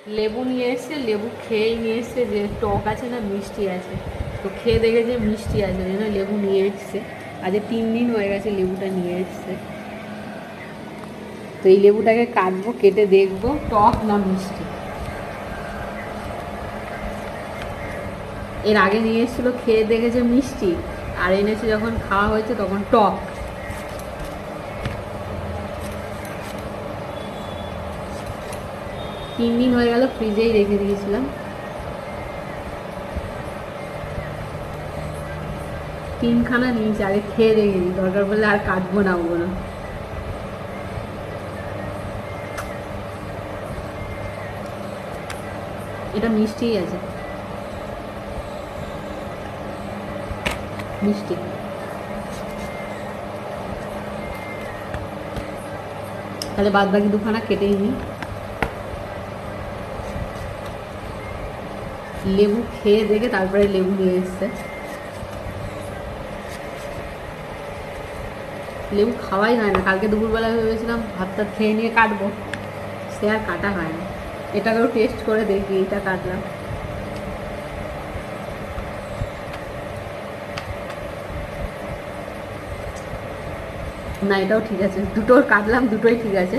লেবু নিয়ে এসছে, লেবু খেয়েই নিয়ে এসছে যে টক আছে না মিষ্টি আছে, তো খেয়ে দেখে যে মিষ্টি আছে ওই জন্য লেবু নিয়ে এসছে। আজ 3 দিন হয়ে গেছে লেবুটা নিয়ে এসছে। তো এই লেবুটাকে কাটবো, কেটে দেখবো টক না মিষ্টি। এর আগে নিয়ে এসেছিলো, খেয়ে দেখেছে মিষ্টি, আর এনেছে যখন খাওয়া হয়েছে তখন টক। 3 দিন হয়ে গেল, ফ্রিজেই রেখে দিয়েছিলাম। 3খানা নিয়েছি, আগে খেয়ে রেখে দিই, দরকার পড়লে আর কাটবো না ওগুলো। এটা মিষ্টিই আছে, মিষ্টি। তাহলে বাদ বাকি 2খানা কেটেই নিই। লেবু খেয়ে দেখে তারপরে লেবু নিয়ে এসছে। লেবু খাওয়াই হয় না, কালকে দুপুরবেলা ভেবেছিলাম ভাতটা খেয়ে নিয়ে কাটবো, সে আর কাটা হয় না। এটাকেও টেস্ট করে দেখি, এটা কাটলাম। না, এটাও ঠিক আছে, দুটো কাটলাম, দুটোই ঠিক আছে।